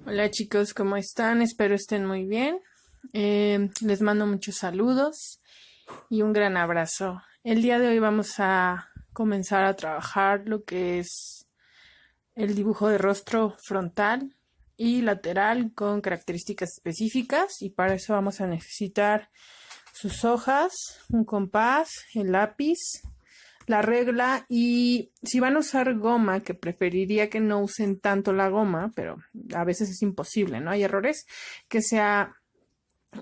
Hola chicos, ¿cómo están? Espero estén muy bien. Les mando muchos saludos y un gran abrazo. El día de hoy vamos a comenzar a trabajar lo que es el dibujo de rostro frontal y lateral con características específicas, y para eso vamos a necesitar sus hojas, un compás, el lápiz, la regla, y si van a usar goma, que preferiría que no usen tanto la goma, pero a veces es imposible, ¿no? Hay errores, que sea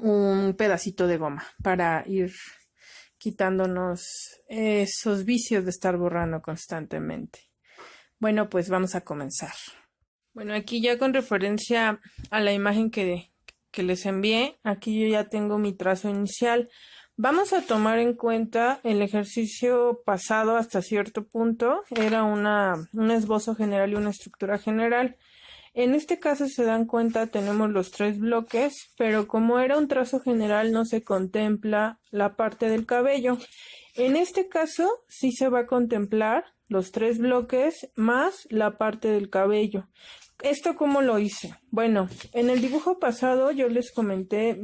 un pedacito de goma para ir quitándonos esos vicios de estar borrando constantemente. Bueno, pues vamos a comenzar. Bueno, aquí ya con referencia a la imagen que les envié, aquí yo ya tengo mi trazo inicial. Vamos a tomar en cuenta el ejercicio pasado hasta cierto punto. Era un esbozo general y una estructura general. En este caso, se dan cuenta, tenemos los 3 bloques, pero como era un trazo general no se contempla la parte del cabello. En este caso sí se va a contemplar los 3 bloques más la parte del cabello. ¿Esto cómo lo hice? Bueno, en el dibujo pasado yo les comenté,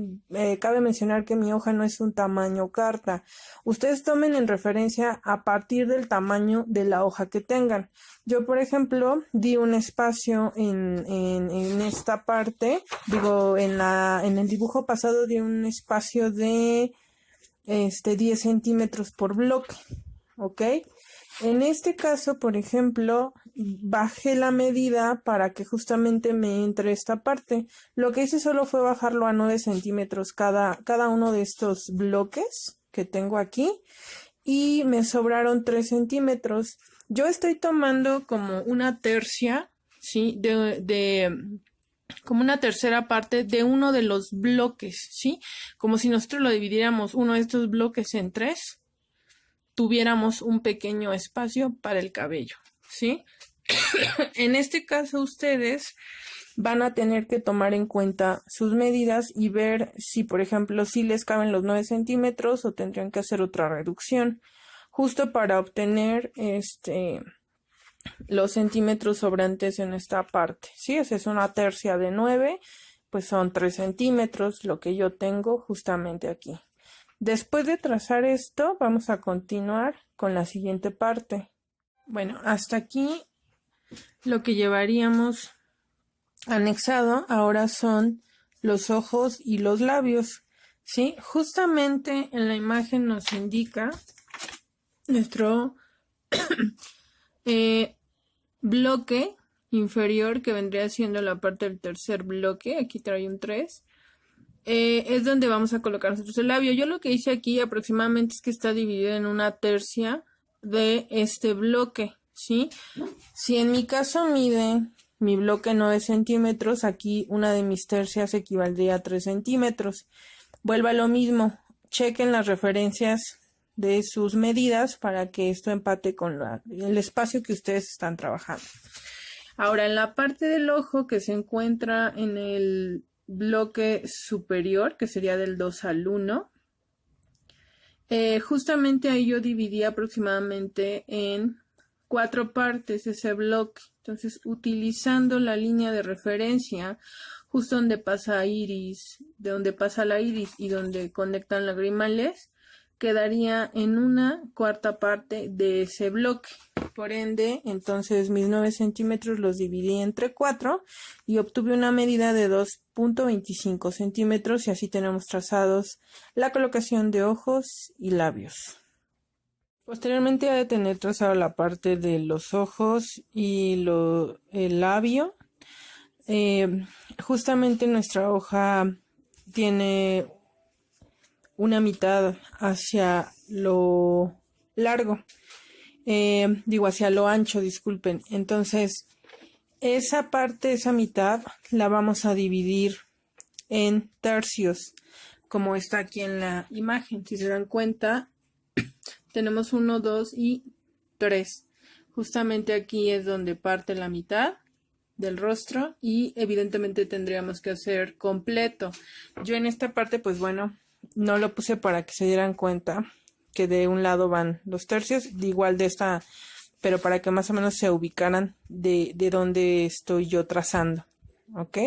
cabe mencionar que mi hoja no es un tamaño carta. Ustedes tomen en referencia a partir del tamaño de la hoja que tengan. Yo, por ejemplo, di un espacio en esta parte, en el dibujo pasado di un espacio de 10 centímetros por bloque, ¿ok? En este caso, por ejemplo, bajé la medida para que justamente me entre esta parte. Lo que hice solo fue bajarlo a 9 centímetros cada uno de estos bloques que tengo aquí, y me sobraron 3 centímetros. Yo estoy tomando como una tercia, ¿sí? Como una tercera parte de uno de los bloques, ¿sí? Como si nosotros lo dividiéramos uno de estos bloques en 3, tuviéramos un pequeño espacio para el cabello, ¿sí? En este caso ustedes van a tener que tomar en cuenta sus medidas y ver si, por ejemplo, si les caben los 9 centímetros o tendrían que hacer otra reducción, justo para obtener los centímetros sobrantes en esta parte, ¿sí? Esa es una tercia de 9, pues son 3 centímetros, lo que yo tengo justamente aquí. Después de trazar esto, vamos a continuar con la siguiente parte. Bueno, hasta aquí lo que llevaríamos anexado ahora son los ojos y los labios, ¿sí? Justamente en la imagen nos indica nuestro bloque inferior, que vendría siendo la parte del tercer bloque. Aquí trae un 3. Es donde vamos a colocar nosotros el labio. Yo lo que hice aquí aproximadamente es que está dividido en una tercia de este bloque, ¿sí? Si en mi caso mide mi bloque 9 centímetros, aquí una de mis tercias equivaldría a 3 centímetros. Vuelva a lo mismo, chequen las referencias de sus medidas para que esto empate con el espacio que ustedes están trabajando. Ahora, en la parte del ojo, que se encuentra en el bloque superior, que sería del 2 al 1, justamente ahí yo dividí aproximadamente en 4 partes ese bloque. Entonces, utilizando la línea de referencia, justo donde pasa iris, de donde pasa la iris y donde conectan lagrimales, quedaría en una cuarta parte de ese bloque. Por ende, entonces mis 9 centímetros los dividí entre 4 y obtuve una medida de 2.25 centímetros, y así tenemos trazados la colocación de ojos y labios. Posteriormente he de tener trazado la parte de los ojos y el labio. Justamente nuestra hoja tiene una mitad hacia lo largo, hacia lo ancho, disculpen. Entonces, esa parte, esa mitad, la vamos a dividir en tercios, como está aquí en la imagen. Si se dan cuenta, tenemos 1, 2 y 3. Justamente aquí es donde parte la mitad del rostro, y evidentemente tendríamos que hacer completo. Yo en esta parte, pues bueno, no lo puse para que se dieran cuenta que de un lado van los tercios, igual de esta, pero para que más o menos se ubicaran de dónde estoy yo trazando, ¿ok?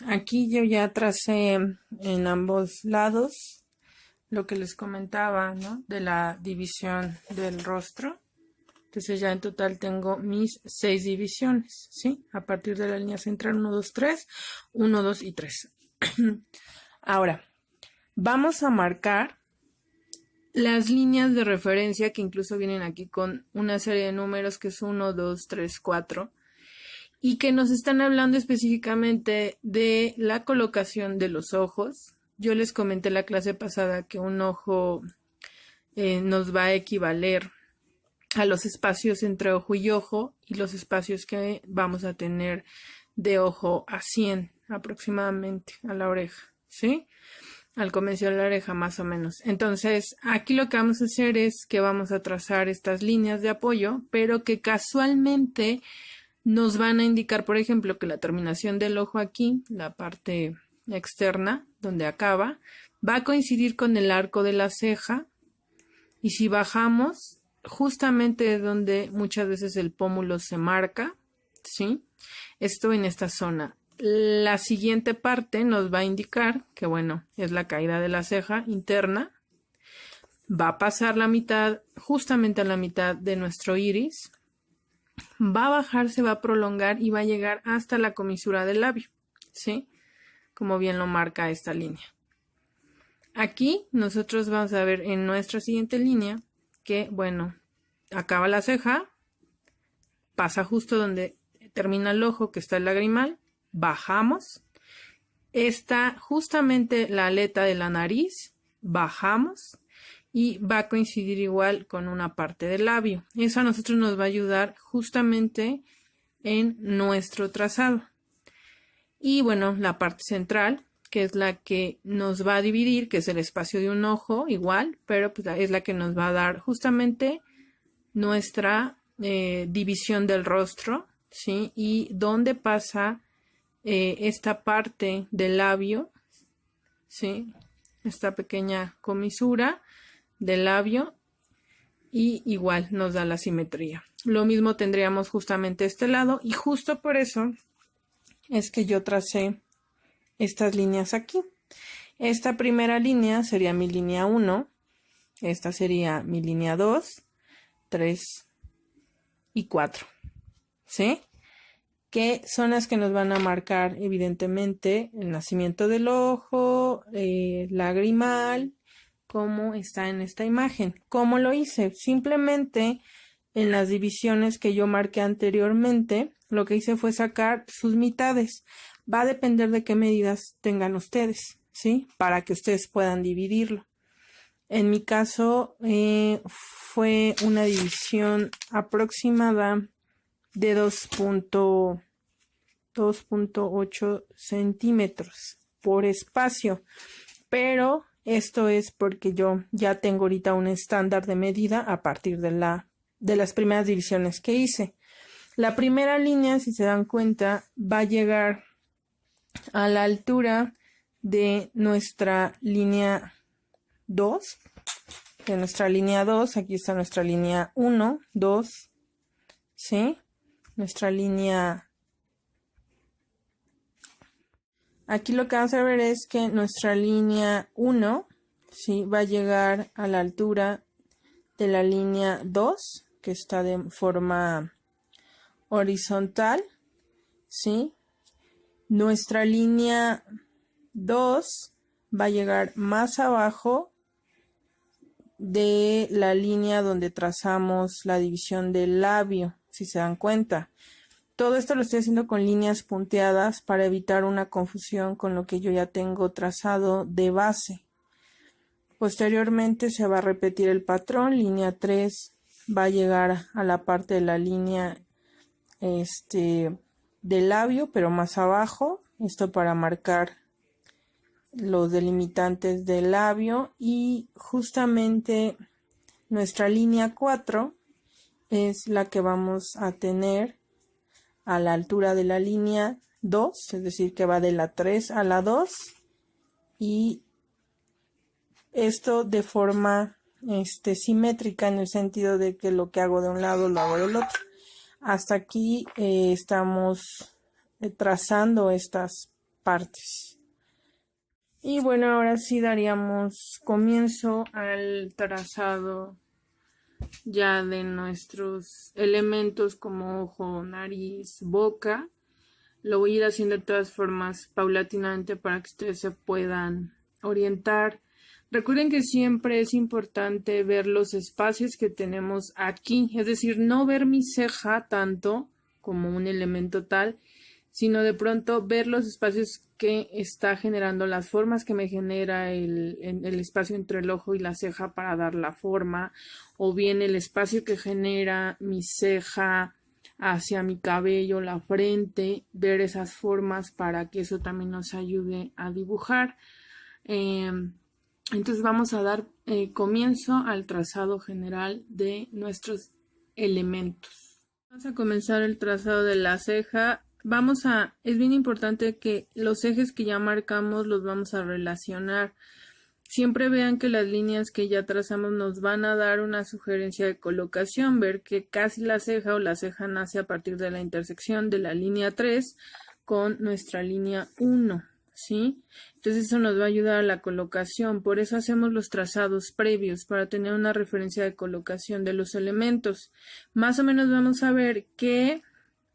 Aquí yo ya tracé en ambos lados lo que les comentaba, ¿no? De la división del rostro. Entonces ya en total tengo mis 6 divisiones, ¿sí? A partir de la línea central 1, 2, 3, 1, 2 y 3. Ahora, vamos a marcar las líneas de referencia que incluso vienen aquí con una serie de números que es 1, 2, 3, 4 y que nos están hablando específicamente de la colocación de los ojos. Yo les comenté la clase pasada que un ojo nos va a equivaler a los espacios entre ojo y ojo y los espacios que vamos a tener de ojo a 100 aproximadamente a la oreja, ¿sí? Al comienzo de la oreja más o menos. Entonces, aquí lo que vamos a hacer es que vamos a trazar estas líneas de apoyo, pero que casualmente nos van a indicar, por ejemplo, que la terminación del ojo aquí, la parte externa, donde acaba, va a coincidir con el arco de la ceja. Y si bajamos, justamente es donde muchas veces el pómulo se marca, ¿sí? Esto en esta zona. La siguiente parte nos va a indicar que, bueno, es la caída de la ceja interna. Va a pasar la mitad, justamente a la mitad de nuestro iris. Va a bajar, se va a prolongar y va a llegar hasta la comisura del labio, ¿sí? Como bien lo marca esta línea. Aquí nosotros vamos a ver en nuestra siguiente línea que, bueno, acaba la ceja, pasa justo donde termina el ojo, que está el lagrimal, bajamos, está justamente la aleta de la nariz, bajamos y va a coincidir igual con una parte del labio. Eso a nosotros nos va a ayudar justamente en nuestro trazado. Y bueno, la parte central, que es la que nos va a dividir, que es el espacio de un ojo, igual, pero pues es la que nos va a dar justamente nuestra división del rostro, ¿sí? Y dónde pasa esta parte del labio, ¿sí? Esta pequeña comisura del labio y igual nos da la simetría. Lo mismo tendríamos justamente este lado y justo por eso es que yo tracé estas líneas aquí. Esta primera línea sería mi línea 1, esta sería mi línea 2, 3 y 4, ¿sí? Que son las que nos van a marcar evidentemente el nacimiento del ojo, lagrimal, como está en esta imagen. ¿Cómo lo hice? Simplemente en las divisiones que yo marqué anteriormente, lo que hice fue sacar sus mitades. Va a depender de qué medidas tengan ustedes, ¿sí? Para que ustedes puedan dividirlo. En mi caso fue una división aproximada de 2.8 centímetros por espacio, pero esto es porque yo ya tengo ahorita un estándar de medida a partir de las primeras divisiones que hice. La primera línea, si se dan cuenta, va a llegar a la altura de nuestra línea 2, aquí está nuestra línea 1, 2, ¿sí? Nuestra línea. Aquí lo que vamos a ver es que nuestra línea 1, ¿sí? Va a llegar a la altura de la línea 2, que está de forma horizontal, ¿sí? Nuestra línea 2 va a llegar más abajo de la línea donde trazamos la división del labio, si se dan cuenta. Todo esto lo estoy haciendo con líneas punteadas para evitar una confusión con lo que yo ya tengo trazado de base. Posteriormente se va a repetir el patrón. Línea 3 va a llegar a la parte de la línea del labio, pero más abajo. Esto para marcar los delimitantes del labio. Y justamente nuestra línea 4 es la que vamos a tener a la altura de la línea 2, es decir, que va de la 3 a la 2, y esto de forma simétrica, en el sentido de que lo que hago de un lado lo hago del otro. Hasta aquí estamos trazando estas partes. Y bueno, ahora sí daríamos comienzo al trazado ya de nuestros elementos como ojo, nariz, boca. Lo voy a ir haciendo de todas formas paulatinamente para que ustedes se puedan orientar. Recuerden que siempre es importante ver los espacios que tenemos aquí, es decir, no ver mi ceja tanto como un elemento tal, sino de pronto ver los espacios que está generando, las formas que me genera el espacio entre el ojo y la ceja para dar la forma, o bien el espacio que genera mi ceja hacia mi cabello, la frente, ver esas formas para que eso también nos ayude a dibujar. Entonces vamos a dar comienzo al trazado general de nuestros elementos. Vamos a comenzar el trazado de la ceja. Es bien importante que los ejes que ya marcamos los vamos a relacionar. Siempre vean que las líneas que ya trazamos nos van a dar una sugerencia de colocación, ver que casi la ceja o la ceja nace a partir de la intersección de la línea 3 con nuestra línea 1, ¿sí? Entonces eso nos va a ayudar a la colocación, por eso hacemos los trazados previos, para tener una referencia de colocación de los elementos. Más o menos vamos a ver que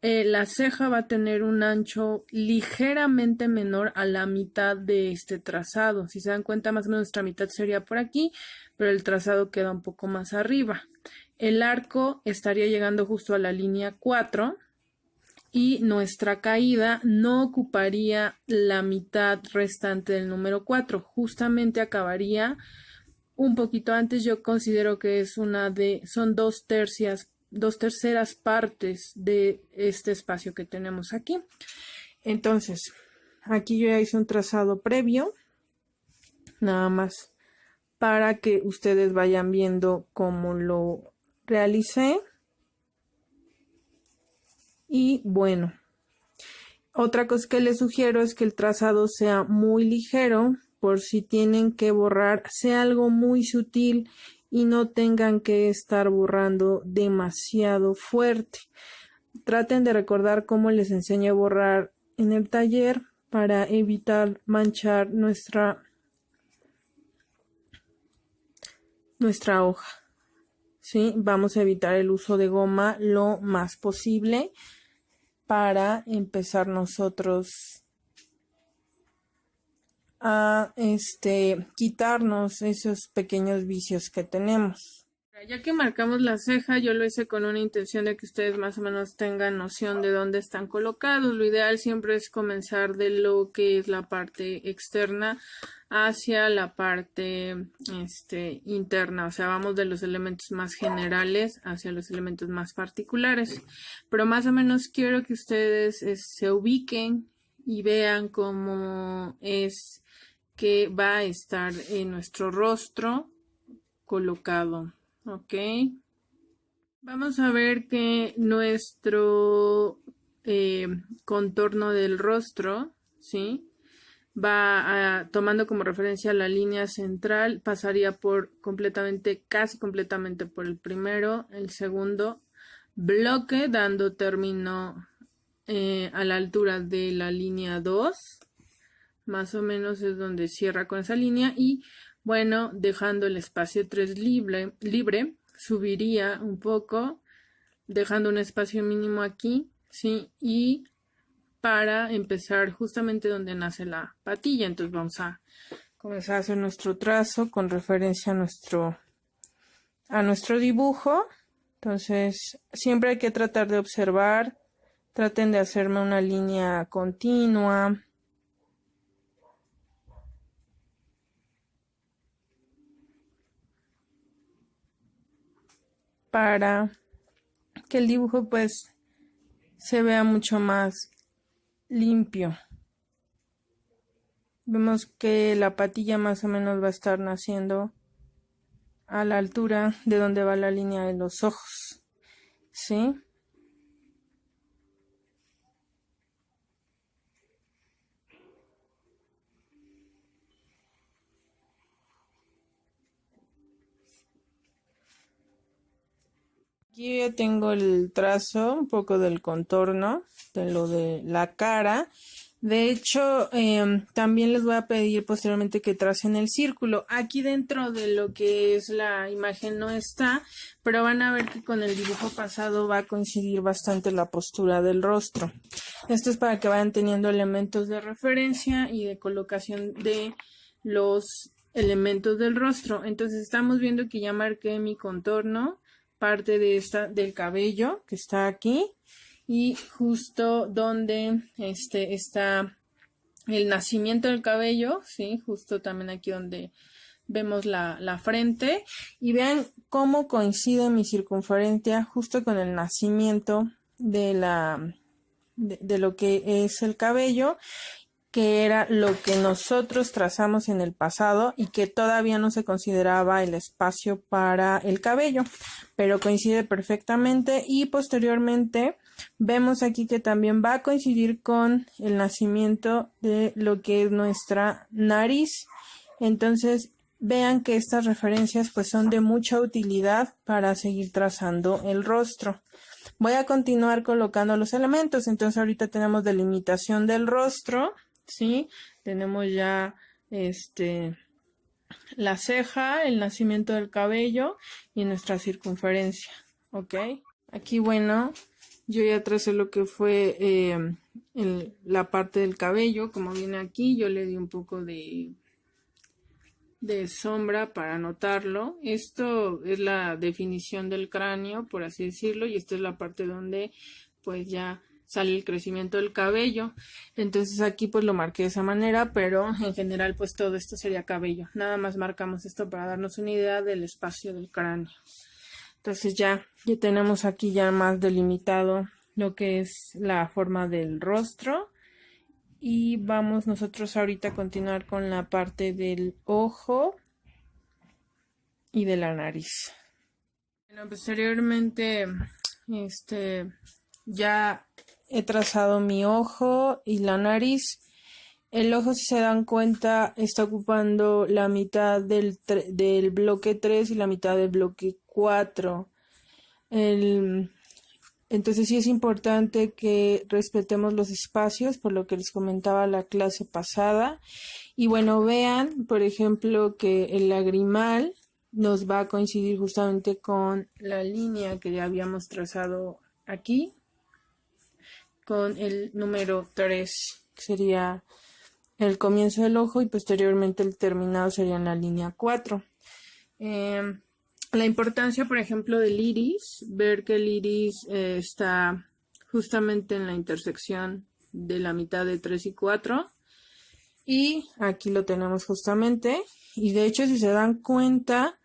la ceja va a tener un ancho ligeramente menor a la mitad de este trazado. Si se dan cuenta, más o menos nuestra mitad sería por aquí, pero el trazado queda un poco más arriba. El arco estaría llegando justo a la línea 4 y nuestra caída no ocuparía la mitad restante del número 4. Justamente acabaría un poquito antes. Yo considero que son dos terceras partes de este espacio que tenemos aquí. Entonces, aquí yo ya hice un trazado previo, nada más para que ustedes vayan viendo cómo lo realicé. Y bueno, otra cosa que les sugiero es que el trazado sea muy ligero, por si tienen que borrar, sea algo muy sutil y no tengan que estar borrando demasiado fuerte. Traten de recordar cómo les enseñé a borrar en el taller para evitar manchar nuestra hoja. ¿Sí? Vamos a evitar el uso de goma lo más posible para empezar nosotros a quitarnos esos pequeños vicios que tenemos. Ya que marcamos la ceja, yo lo hice con una intención de que ustedes más o menos tengan noción de dónde están colocados. Lo ideal siempre es comenzar de lo que es la parte externa hacia la parte interna, o sea, vamos de los elementos más generales hacia los elementos más particulares, pero más o menos quiero que ustedes se ubiquen y vean cómo es que va a estar en nuestro rostro colocado. Ok, vamos a ver que nuestro contorno del rostro, ¿sí? Va tomando como referencia la línea central, pasaría casi completamente por el primero, el segundo bloque, dando término a la altura de la línea 2, más o menos es donde cierra con esa línea, y bueno, dejando el espacio 3 libre, subiría un poco, dejando un espacio mínimo aquí, ¿sí? Y para empezar justamente donde nace la patilla. Entonces vamos a comenzar a hacer nuestro trazo con referencia a nuestro dibujo. Entonces siempre hay que tratar de observar, traten de hacerme una línea continua. Para que el dibujo pues se vea mucho más limpio. Vemos que la patilla más o menos va a estar naciendo a la altura de donde va la línea de los ojos, ¿sí? Aquí ya tengo el trazo, un poco del contorno, de lo de la cara. De hecho, también les voy a pedir posteriormente que tracen el círculo. Aquí dentro de lo que es la imagen no está, pero van a ver que con el dibujo pasado va a coincidir bastante la postura del rostro. Esto es para que vayan teniendo elementos de referencia y de colocación de los elementos del rostro. Entonces estamos viendo que ya marqué mi contorno, parte de del cabello que está aquí. Y justo donde está el nacimiento del cabello, ¿sí? Justo también aquí donde vemos la frente. Y vean cómo coincide mi circunferencia justo con el nacimiento de lo que es el cabello, que era lo que nosotros trazamos en el pasado y que todavía no se consideraba el espacio para el cabello, pero coincide perfectamente. Y posteriormente vemos aquí que también va a coincidir con el nacimiento de lo que es nuestra nariz. Entonces vean que estas referencias pues son de mucha utilidad para seguir trazando el rostro. Voy a continuar colocando los elementos. Entonces ahorita tenemos delimitación del rostro, ¿sí? Tenemos ya la ceja, el nacimiento del cabello y nuestra circunferencia, ¿ok? Aquí, bueno, yo ya tracé lo que fue la parte del cabello. Como viene aquí, yo le di un poco de sombra para notarlo. Esto es la definición del cráneo, por así decirlo, y esta es la parte donde pues ya sale el crecimiento del cabello. Entonces aquí pues lo marqué de esa manera, pero en general pues todo esto sería cabello. Nada más marcamos esto para darnos una idea del espacio del cráneo. Entonces ya tenemos aquí ya más delimitado lo que es la forma del rostro. Y vamos nosotros ahorita a continuar con la parte del ojo y de la nariz. Bueno, posteriormente ya he trazado mi ojo y la nariz. El ojo, si se dan cuenta, está ocupando la mitad del bloque 3 y la mitad del bloque 4. Entonces sí es importante que respetemos los espacios, por lo que les comentaba la clase pasada. Y bueno, vean, por ejemplo, que el lagrimal nos va a coincidir justamente con la línea que ya habíamos trazado aquí, con el número 3, que sería el comienzo del ojo, y posteriormente el terminado sería en la línea 4. La importancia, por ejemplo, del iris, ver que el iris está justamente en la intersección de la mitad de 3 y 4. Y aquí lo tenemos justamente. Y de hecho, si se dan cuenta,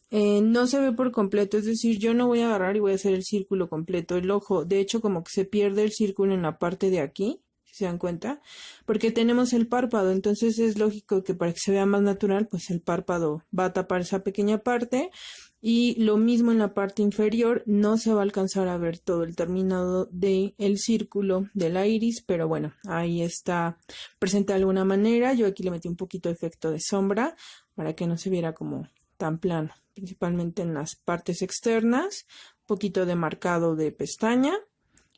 no se ve por completo. Es decir, yo no voy a agarrar y voy a hacer el círculo completo. El ojo, de hecho, como que se pierde el círculo en la parte de aquí. ¿Se dan cuenta? Porque tenemos el párpado, entonces es lógico que para que se vea más natural, pues el párpado va a tapar esa pequeña parte, y lo mismo en la parte inferior, no se va a alcanzar a ver todo el terminado del círculo de la iris, pero bueno, ahí está presente de alguna manera. Yo aquí le metí un poquito de efecto de sombra para que no se viera como tan plano, principalmente en las partes externas, un poquito de marcado de pestaña,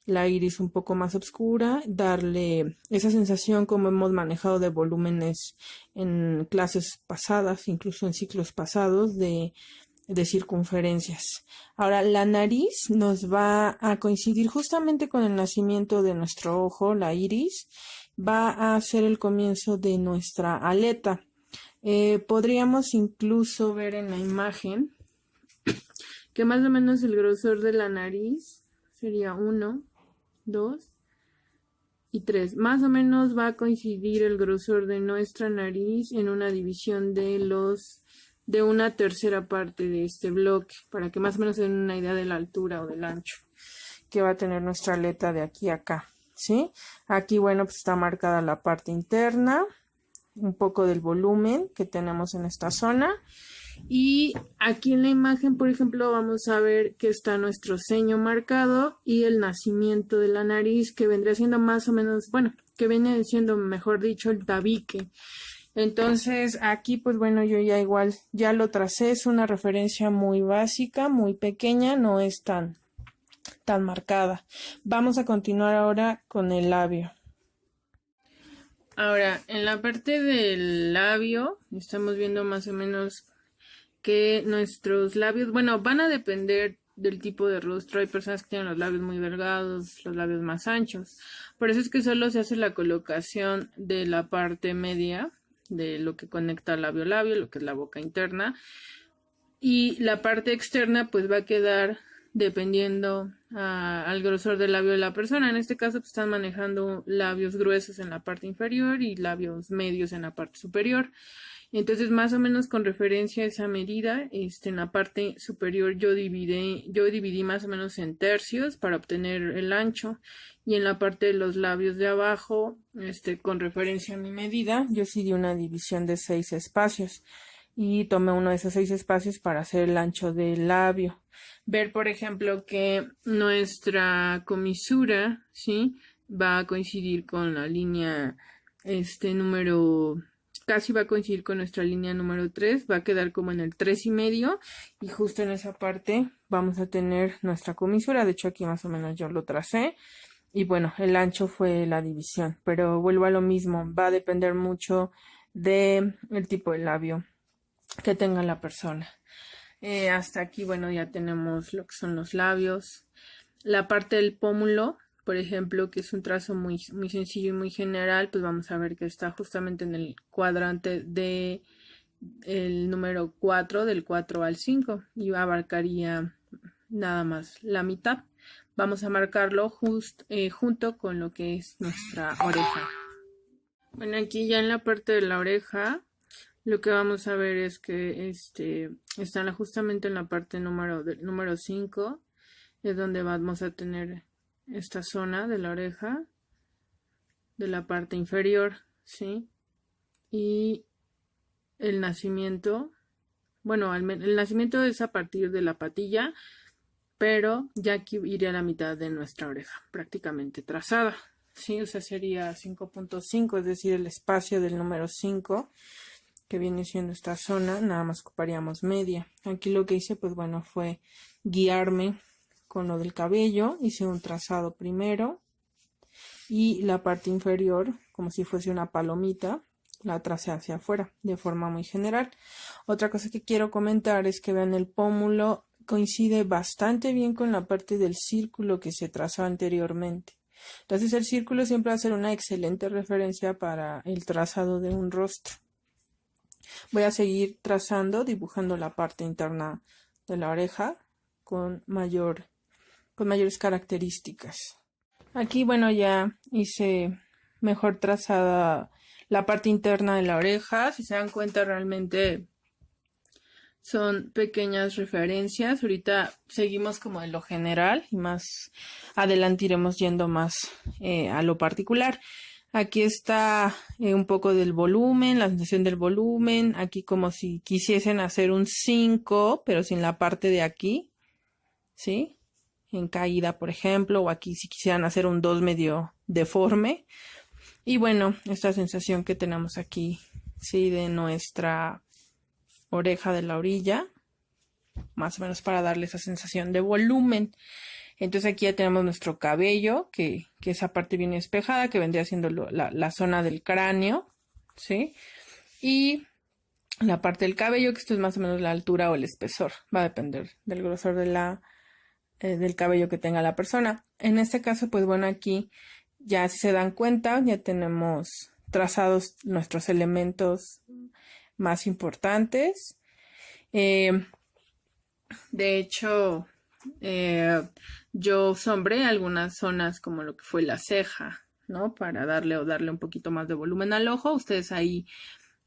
la iris un poco más oscura, darle esa sensación como hemos manejado de volúmenes en clases pasadas, incluso en ciclos pasados de circunferencias. Ahora, la nariz nos va a coincidir justamente con el nacimiento de nuestro ojo, la iris, va a ser el comienzo de nuestra aleta. Podríamos incluso ver en la imagen que más o menos el grosor de la nariz sería 1, 2 y 3. Más o menos va a coincidir el grosor de nuestra nariz en una división de una tercera parte de este bloque, para que más o menos den una idea de la altura o del ancho que va a tener nuestra aleta de aquí a acá, ¿sí? Aquí, bueno, pues está marcada la parte interna, un poco del volumen que tenemos en esta zona. Y aquí en la imagen, por ejemplo, vamos a ver que está nuestro ceño marcado y el nacimiento de la nariz, que vendría siendo más o menos, bueno, que viene siendo, mejor dicho, el tabique. Entonces aquí pues bueno, yo ya igual ya lo tracé. Es una referencia muy básica, muy pequeña, no es tan marcada. Vamos a continuar ahora con el labio. Ahora, en la parte del labio, estamos viendo más o menos que nuestros labios, bueno, van a depender del tipo de rostro. Hay personas que tienen los labios muy delgados, los labios más anchos. Por eso es que solo se hace la colocación de la parte media, de lo que conecta labio-labio, lo que es la boca interna. Y la parte externa pues va a quedar dependiendo al grosor del labio de la persona. En este caso pues, están manejando labios gruesos en la parte inferior y labios medios en la parte superior. Entonces, más o menos con referencia a esa medida, en la parte superior yo dividí más o menos en tercios para obtener el ancho, y en la parte de los labios de abajo, con referencia a mi medida, yo sí di una división de 6 espacios y tomé uno de esos 6 espacios para hacer el ancho del labio. Ver, por ejemplo, que nuestra comisura, ¿sí?, va a coincidir con la línea, casi va a coincidir con nuestra línea número 3, va a quedar como en el 3,5, y justo en esa parte vamos a tener nuestra comisura. De hecho, aquí más o menos yo lo tracé, y bueno, el ancho fue la división, pero vuelvo a lo mismo, va a depender mucho del tipo de labio que tenga la persona. Hasta aquí, bueno, ya tenemos lo que son los labios. La parte del pómulo, por ejemplo, que es un trazo muy, muy sencillo y muy general, pues vamos a ver que está justamente en el cuadrante de el número 4, del 4 al 5, y abarcaría nada más la mitad. Vamos a marcarlo junto con lo que es nuestra oreja. Bueno, aquí ya en la parte de la oreja, lo que vamos a ver es que están justamente en la parte número 5, es donde vamos a tener esta zona de la oreja, de la parte inferior, ¿sí? Y el nacimiento, bueno, el nacimiento es a partir de la patilla, pero ya aquí iría la mitad de nuestra oreja, prácticamente trazada, ¿sí? O sea, sería 5,5, es decir, el espacio del número 5, que viene siendo esta zona, nada más ocuparíamos media. Aquí lo que hice, pues bueno, fue guiarme con lo del cabello. Hice un trazado primero y la parte inferior, como si fuese una palomita, la tracé hacia afuera de forma muy general. Otra cosa que quiero comentar es que vean, el pómulo coincide bastante bien con la parte del círculo que se trazó anteriormente. Entonces el círculo siempre va a ser una excelente referencia para el trazado de un rostro. Voy a seguir trazando, dibujando la parte interna de la oreja con mayores características. Aquí, bueno, ya hice mejor trazada la parte interna de la oreja. Si se dan cuenta, realmente son pequeñas referencias. Ahorita seguimos como de lo general y más adelante iremos yendo más a lo particular. Aquí está un poco del volumen, la sensación del volumen. Aquí como si quisiesen hacer un 5, pero sin la parte de aquí, ¿sí? En caída, por ejemplo, o aquí si quisieran hacer un 2 medio deforme. Y bueno, esta sensación que tenemos aquí, ¿sí?, de nuestra oreja de la orilla, más o menos para darle esa sensación de volumen. Entonces aquí ya tenemos nuestro cabello, que esa parte viene despejada, que vendría siendo la zona del cráneo, ¿sí? Y la parte del cabello, que esto es más o menos la altura o el espesor, va a depender del grosor del cabello que tenga la persona. En este caso, pues bueno, aquí ya si se dan cuenta, ya tenemos trazados nuestros elementos más importantes. De hecho, yo sombré algunas zonas como lo que fue la ceja, ¿no? Para darle un poquito más de volumen al ojo. Ustedes ahí,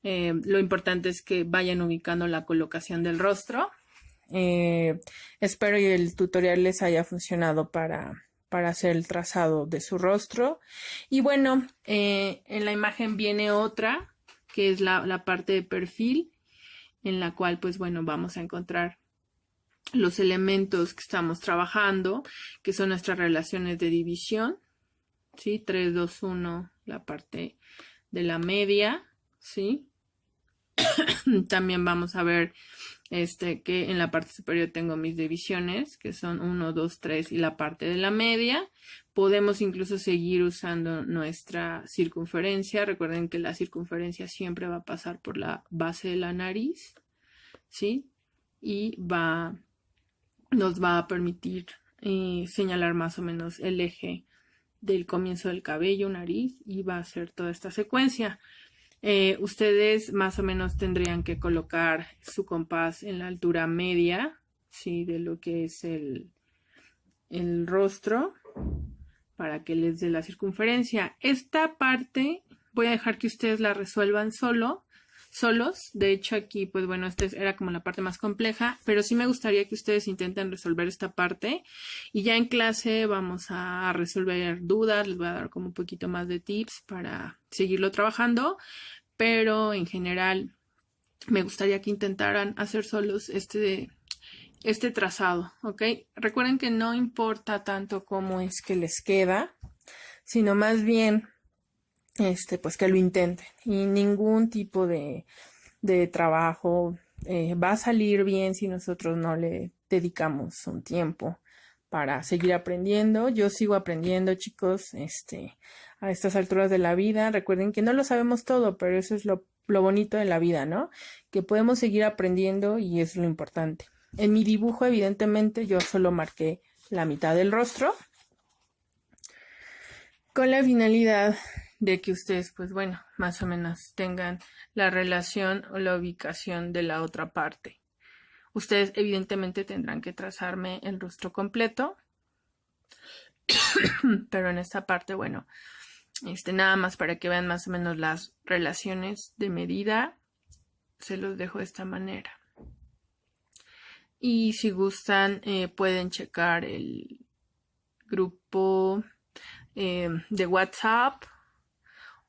lo importante es que vayan ubicando la colocación del rostro. Espero que el tutorial les haya funcionado para hacer el trazado de su rostro. Y bueno, en la imagen viene otra, que es la parte de perfil, en la cual, pues bueno, vamos a encontrar los elementos que estamos trabajando, que son nuestras relaciones de división, ¿sí? 3, 2, 1, la parte de la media, ¿sí? También vamos a ver que en la parte superior tengo mis divisiones, que son 1, 2, 3 y la parte de la media. Podemos incluso seguir usando nuestra circunferencia. Recuerden que la circunferencia siempre va a pasar por la base de la nariz, ¿sí? Y nos va a permitir señalar más o menos el eje del comienzo del cabello, nariz, y va a ser toda esta secuencia. Ustedes más o menos tendrían que colocar su compás en la altura media, ¿sí? De lo que es el rostro, para que les dé la circunferencia. Esta parte voy a dejar que ustedes la resuelvan solos. De hecho, aquí, pues bueno, esta era como la parte más compleja, pero sí me gustaría que ustedes intenten resolver esta parte. Y ya en clase vamos a resolver dudas, les voy a dar como un poquito más de tips para seguirlo trabajando, pero en general me gustaría que intentaran hacer solos este trazado, ¿ok? Recuerden que no importa tanto cómo es que les queda, sino más bien pues que lo intenten, y ningún tipo de trabajo va a salir bien si nosotros no le dedicamos un tiempo para seguir aprendiendo. Yo sigo aprendiendo, chicos, a estas alturas de la vida. Recuerden que no lo sabemos todo, pero eso es lo bonito de la vida, ¿no? Que podemos seguir aprendiendo y es lo importante. En mi dibujo, evidentemente, yo solo marqué la mitad del rostro con la finalidad de que ustedes, pues bueno, más o menos tengan la relación o la ubicación de la otra parte. Ustedes evidentemente tendrán que trazarme el rostro completo, pero en esta parte, bueno, nada más para que vean más o menos las relaciones de medida, se los dejo de esta manera. Y si gustan, pueden checar el grupo de WhatsApp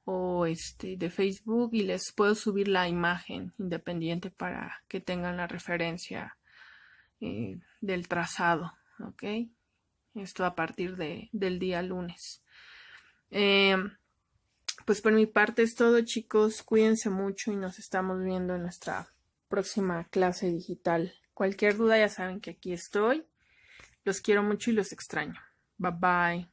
o de Facebook, y les puedo subir la imagen independiente para que tengan la referencia del trazado, ¿ok? Esto a partir del día lunes. Pues por mi parte es todo, chicos. Cuídense mucho y nos estamos viendo en nuestra próxima clase digital. Cualquier duda ya saben que aquí estoy. Los quiero mucho y los extraño. Bye bye.